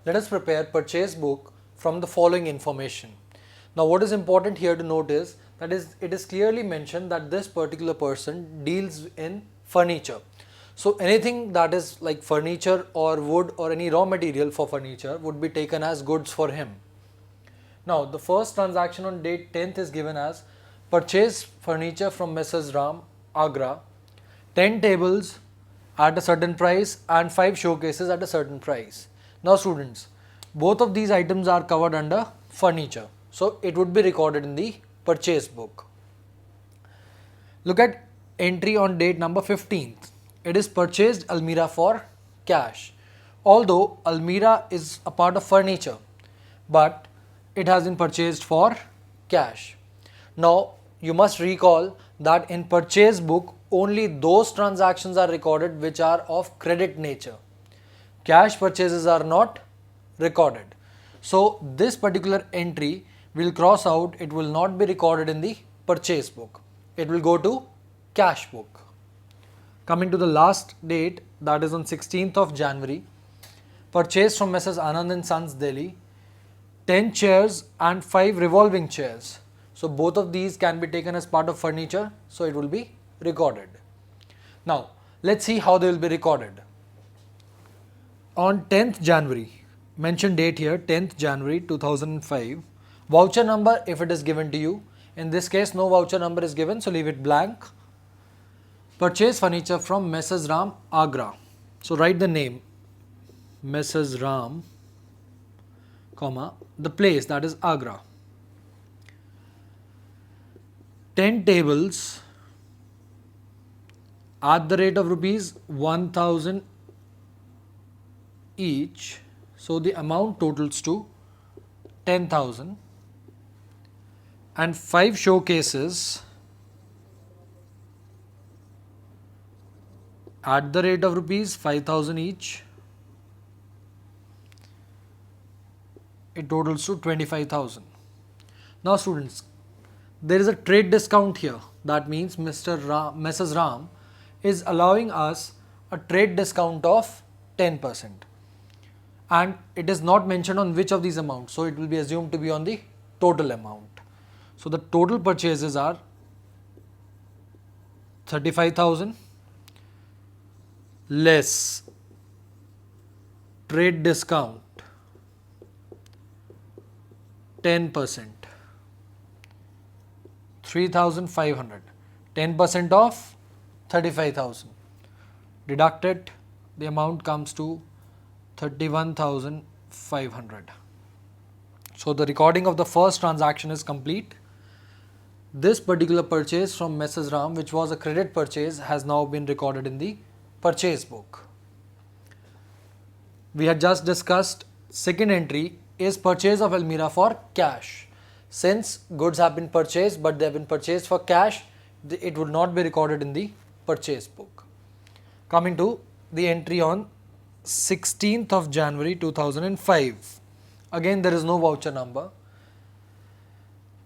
Let us prepare purchase book from the following information. Now what is important here to note is that it is clearly mentioned that this particular person deals in furniture. So anything that is like furniture or wood or any raw material for furniture would be taken as goods for him. Now the first transaction on date 10th is given as purchase furniture from Messrs. Ram, Agra, 10 tables at a certain price and 5 showcases at a certain price. Now students, both of these items are covered under furniture. So it would be recorded in the purchase book. Look at entry on date number 15th. It is purchased almirah for cash. Although almirah is a part of furniture, but it has been purchased for cash. Now you must recall that in purchase book only those transactions are recorded which are of credit nature. Cash purchases are not recorded. So this particular entry will cross out, it will not be recorded in the purchase book. It will go to cash book. Coming to the last date, that is on 16th of January, purchased from Messrs. Anand and Sons, Delhi, 10 chairs and 5 revolving chairs. So both of these can be taken as part of furniture, so it will be recorded. Now let's see how they will be recorded. On 10th January, mention date here 10th January 2005, voucher number if it is given to you. In this case no voucher number is given, so leave it blank. Purchase furniture from Messrs. Ram, Agra. So write the name Messrs. Ram, comma, the place, that is Agra. 10 tables at the rate of rupees 1000 each. So the amount totals to 10,000, and 5 showcases at the rate of rupees 5,000 each. It totals to 25,000. Now students, there is a trade discount here. That means Messrs. Ram is allowing us a trade discount of 10%. And it is not mentioned on which of these amounts. So it will be assumed to be on the total amount. So the total purchases are 35,000 less trade discount 10%, 3,500. 10% of 35,000. Deduct it, the amount comes to 31,500. So the recording of the first transaction is complete. This particular purchase from Messrs. Ram, which was a credit purchase, has now been recorded in the purchase book. We had just discussed second entry is purchase of almirah for cash. Since goods have been purchased but they have been purchased for cash, it would not be recorded in the purchase book. Coming to the entry on 16th of January 2005. Again there is no voucher number.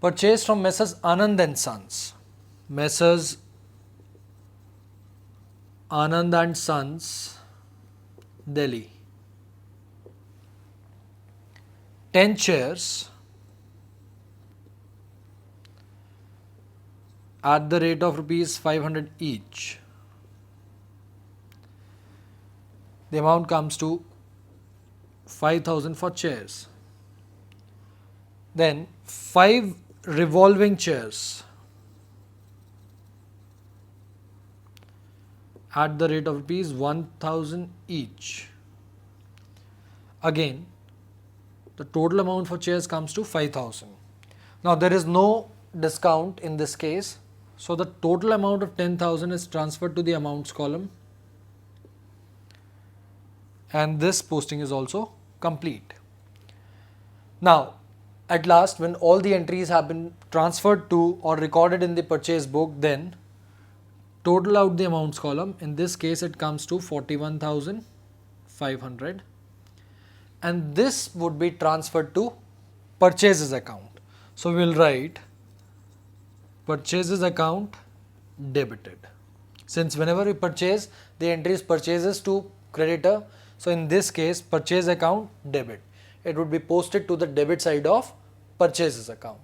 Purchased from Messrs. Anand and Sons. Messrs. Anand and Sons, Delhi. 10 chairs at the rate of rupees 500 each. The amount comes to 5,000 for chairs. Then 5 revolving chairs at the rate of rupees 1,000 each. Again, the total amount for chairs comes to 5,000. Now there is no discount in this case, so the total amount of 10,000 is transferred to the amounts column, and this posting is also complete. Now at last, when all the entries have been transferred to or recorded in the purchase book, then total out the amounts column. In this case it comes to 41,500, and this would be transferred to purchases account. So we will write purchases account debited. Since whenever we purchase, the entry is purchases to creditor, So in this case, purchase account debit. It would be posted to the debit side of purchases account.